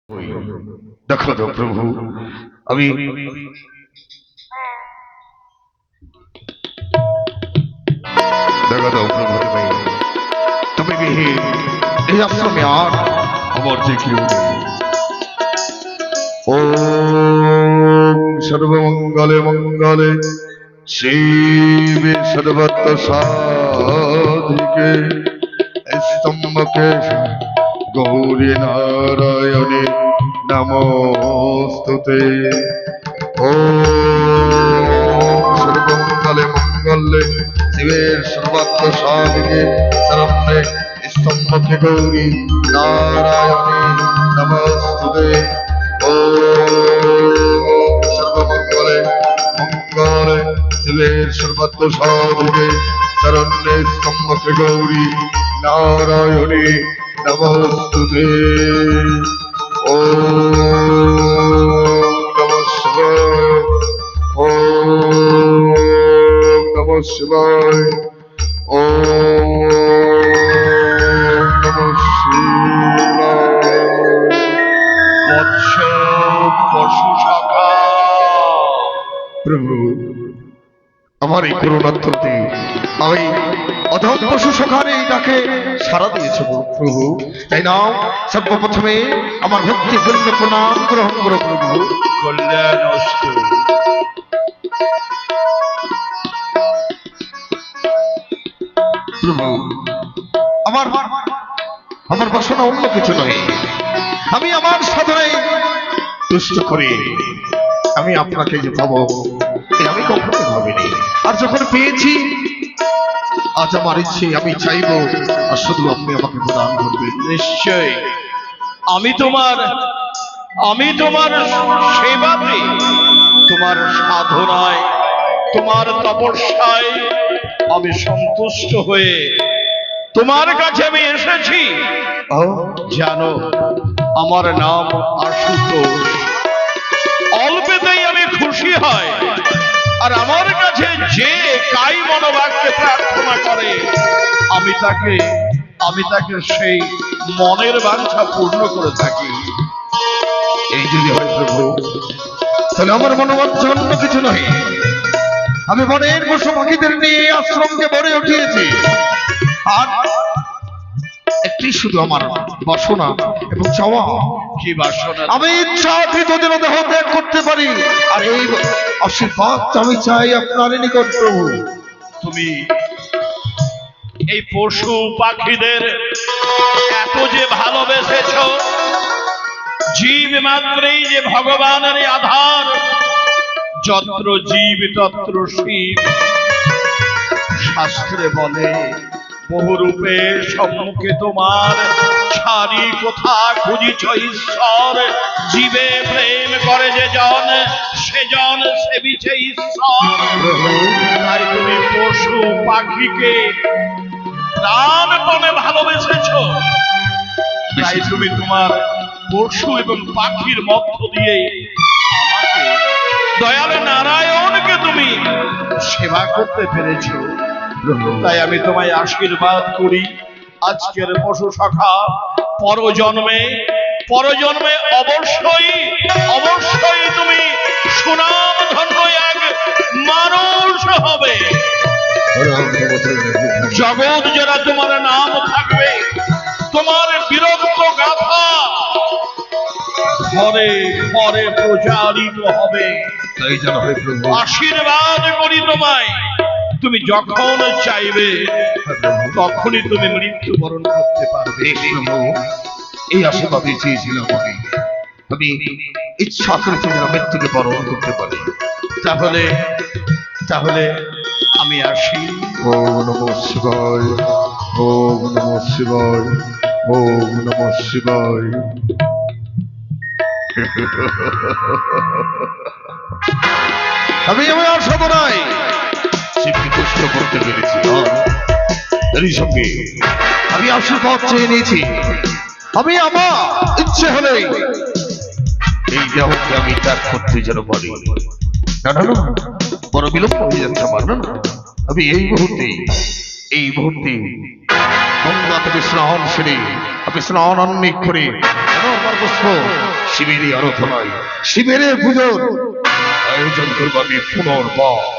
দেখো তো প্রভু, আমি দেখো তো প্রভু, তুমি বিহীন এই আশ্রমে আর আমার যে কেউ নেই। ওম সর্বমঙ্গলে মঙ্গলে শিবে সর্বত্র সাধিকে স্তম্ভকে গৌরী নারায়ণে নমস্তুতে। ওম সর্বমঙ্গলে মঙ্গলে শিবের সর্বত্র সাধিকে শরণ্যে স্তম্ভকে গৌরী নারায়ণে নমস্তুতে। ওম সর্বমঙ্গলে মঙ্গলে শিবের সর্বত্র সাধিকে শরণ্যে স্তম্ভকে গৌরী নারায়ণে নমস্তুতে। ওম নমঃ শিবায়। ওম নমঃ শিবায়। ওম নমঃ শিবায়। বৎস পশু সখা, প্রভু, আমার এই করুণার্থতে আমি অধম পশু সখার এই ডাকে সাড়া দিয়েছ প্রভু, তাই নাও সর্বপ্রথমে আমার ভক্তিপূর্ণ প্রণাম গ্রহণ করো প্রভু। কল্যাণ অস্তু। প্রভু, আমার আমার বাসনা অন্য কিছু নয়, আমি আমার সাধনায় তুষ্ট করি আমি আপনাকে যে পাবো আমি কখনো ভাবিনি, আর যখন পেয়েছি আজ আমার ইচ্ছে আমি চাইবো আর শুধু আপনি আমাকে প্রদান করবেন। নিশ্চয় আমি তোমার সেবাতে, তোমার সাধনায়, তোমার তপস্যায় আমি সন্তুষ্ট হয়ে তোমার কাছে আমি এসেছি। জানো আমার নাম আশুতোষ, অল্পেতেই আমি খুশি হয়, আর আমার কাছে যে কাই মনোবাক্যে প্রার্থনা করে আমি তাকে সেই মনের বাঞ্ছা পূর্ণ করে থাকি। এই যদি হয় প্রভু, তাহলে আমার মনোবাঞ্ছা অন্য কিছু নয়, আমি বনের পশু পাখিদের নিয়ে এই আশ্রমকে ভরে উঠিয়েছি, আর একটি শুধু আমার বাসনা এবং চাওয়া, কি বাসনা? আমি ইচ্ছাকৃত যেন দেহ ত্যাগ করতে পারি, আর এই আশীর্বাদ আমি চাই আপনার নিকট প্রভু। তুমি এই পশু পাখিদের এত যে ভালোবেসেছ, জীব মাত্রেই যে ভগবানের আধার, যত্র জীব তত্র শিব, শাস্ত্রে বলে বহুরূপে সম্মুখে তোমার, ছাড়ি কোথা খুঁজিছ ঈশ্বর, জীবে প্রেম করে যে জন সেজন সেবিছে ঈশ্বর। তাই তুমি পশু পাখিকে প্রাণপণে ভালোবেসেছ, তাই তুমি তোমার পশু এবং পাখির মধ্য দিয়ে আমাকে, দয়াল নারায়ণকে তুমি সেবা করতে পেরেছ। তাই আমি তোমায় আশীর্বাদ করি, আজকের পশু সখা পরজন্মে অবশ্যই তুমি সুনাম ধন্য এক মানুষ হবে। জগৎ যারা তোমার নাম থাকবে, তোমার বীরত্ব গাথা ঘরে ঘরে প্রচারিত হবে। তাই যেন হয় প্রভু। আশীর্বাদ করি তোমায়, তুমি যখন চাইবে তখনই তুমি মৃত্যুবরণ করতে পারবে। প্রভু, এই আশীর্বাদই চেয়েছিলাম আমি ইচ্ছা করে যেন মৃত্যুকে বরণ করতে পারি। তাহলে আমি আসি। ওম নমঃ শিবায়। ওম নমঃ শিবায়। ওম নমঃ শিবায়। আমি আমার সাধনায় শিবকে তুষ্ট করতে পেরেছি, এরই সঙ্গে আমি আশীর্বাদ চেয়ে নিয়েছি, আমি আমার ইচ্ছে হলে এই দেহকে আমি ত্যাগ করতে যেন পারি। না না না, বড় বিলম্ব হয়ে যাচ্ছে আমার। না না, আমি এই মুহূর্তে গঙ্গা থেকে স্নান সেরে, আমি স্নান অন্নিক করে পুষ্প শিবেরই আরাধনায় শিবের পুজোর আয়োজন করবো আমি পুনর্বার।